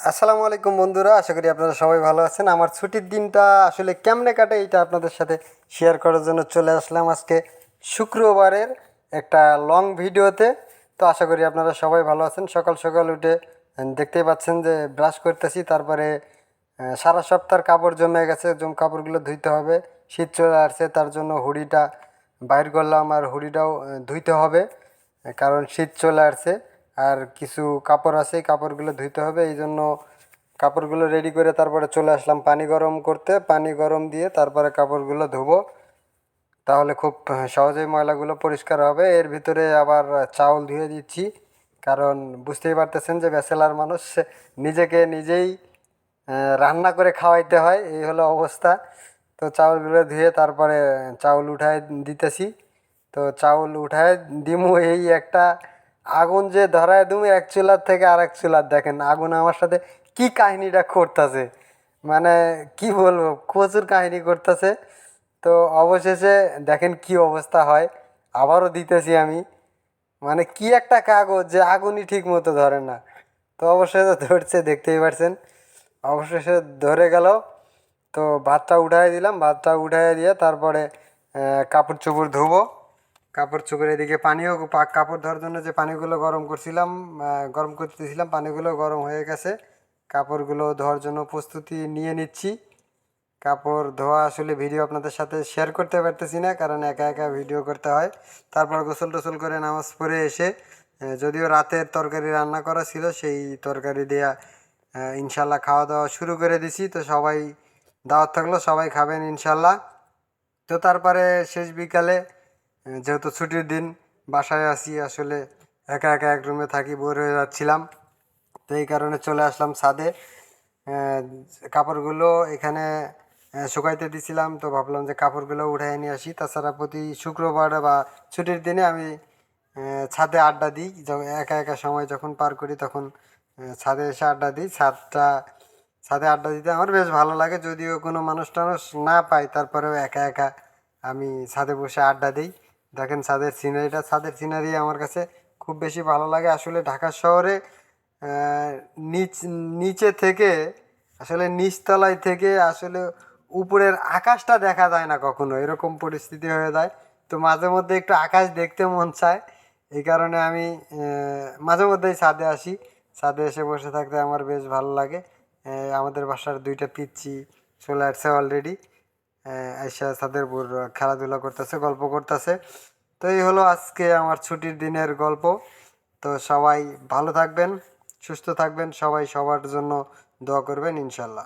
আসসালামু আলাইকুম বন্ধুরা, আশা করি আপনারা সবাই ভালো আছেন। আমার ছুটির দিনটা আসলে কেমনে কাটে এটা আপনাদের সাথে শেয়ার করার জন্য চলে আসলাম আজকে শুক্রবারের একটা লং ভিডিওতে। তো আশা করি আপনারা সবাই ভালো আছেন। সকাল সকাল উঠে দেখতেই পাচ্ছেন যে ব্রাশ করতেছি, তারপরে সারা সপ্তাহের কাপড় জমে গেছে, কাপড়গুলো ধুইতে হবে। শীত চলে আসছে, তার জন্য হুডিটা বাইর করলাম, আর হুডিটাও ধুইতে হবে, কারণ শীত চলে আসছে। আর কিছু কাপড় আছে, এই কাপড়গুলো ধুইতে হবে, এই জন্য কাপড়গুলো রেডি করে তারপরে চলে আসলাম পানি গরম করতে। পানি গরম দিয়ে তারপরে কাপড়গুলো ধুবো, তাহলে খুব সহজেই ময়লাগুলো পরিষ্কার হবে। এর ভিতরে আবার চাউল ধুয়ে দিচ্ছি, কারণ বুঝতেই পারতেছেন যে ব্যাচেলার মানুষ, নিজেকে নিজেই রান্না করে খাওয়াইতে হয়, এই হলো অবস্থা। তো চাউলগুলো ধুয়ে তারপরে চাউল উঠায় দিতেছি। তো চাউল উঠায় দিমু, এই একটা আগুন যে ধরায় দিমু এক চুলার থেকে আরেক চুলার, দেখেন আগুন আমার সাথে কি কাহিনীটা করতেছে, মানে কি বলবো, প্রচুর কাহিনী করতেছে। তো অবশেষে দেখেন কি অবস্থা হয়। আবারও দিতেছি আমি, মানে কি একটা কাগজ যে আগুনই ঠিক মতো ধরে না। তো অবশেষে ধরছে, দেখতেই পারছেন, অবশেষে ধরে গেল। তো ভাতটা উঠাই দিলাম, ভাতটা উঠাই দিয়ে তারপরে কাপড় চোপড় ধুবো। কাপড় চোপড় এদিকে পানিও কাপড় ধোয়ার জন্য যে পানিগুলো গরম করছিলাম, গরম করতেছিলাম, পানিগুলো গরম হয়ে গেছে। কাপড়গুলো ধোয়ার জন্য প্রস্তুতি নিয়ে নিচ্ছি। কাপড় ধোয়া আসলে ভিডিও আপনাদের সাথে শেয়ার করতে পারতেছি না, কারণ একা একা ভিডিও করতে হয়। তারপর গোসল টোসল করে নামাজ পড়ে এসে, যদিও রাতের তরকারি রান্না করা ছিল, সেই তরকারি দিয়া ইনশাল্লাহ খাওয়া দাওয়া শুরু করে দিছি। তো সবাই দাওয়াত থাকলো, সবাই খাবেন ইনশাল্লাহ। তো তারপরে শেষ বিকালে, যেহেতু ছুটির দিন, বাসায় আসি, আসলে একা একা এক রুমে থাকি, বোর হয়ে যাচ্ছিলাম। তো এই কারণে চলে আসলাম ছাদে। আহ, কাপড়গুলো এখানে শুকাইতে দিছিলাম, তো ভাবলাম যে কাপড়গুলো উঠাই নিয়ে আসি। তাছাড়া প্রতি শুক্রবার বা ছুটির দিনে আমি ছাদে আড্ডা দিই, যখন একা একা সময় যখন পার করি, তখন ছাদে এসে আড্ডা দিই। ছাদে আড্ডা দিতে আমার বেশ ভালো লাগে, যদিও কোনো মানুষ টানুষ না পাই, তারপরেও একা একা আমি ছাদে বসে আড্ডা দিই। দেখেন ছাদের সিনারি আমার কাছে খুব বেশি ভালো লাগে। আসলে ঢাকা শহরে আহ, নিচ নিচে থেকে, আসলে নিচতলায় থেকে আসলে উপরের আকাশটা দেখা যায় না কখনো, এরকম পরিস্থিতি হয়ে যায়। তো মাঝে মধ্যে একটু আকাশ দেখতে মন চায়, এই কারণে আমি মাঝে মধ্যেই ছাদে আসি। ছাদে এসে বসে থাকতে আমার বেশ ভালো লাগে। আমাদের বাসার দুইটা পিচ্চি চলে আসছে অলরেডি, আইসা ছাদের উপর খেলাধুলা করতেছে, গল্প করতেছে। তো এই হলো আজকে আমার ছুটির দিনের গল্প। তো সবাই ভালো থাকবেন, সুস্থ থাকবেন, সবাই সবার জন্য দোয়া করবেন ইনশাল্লাহ।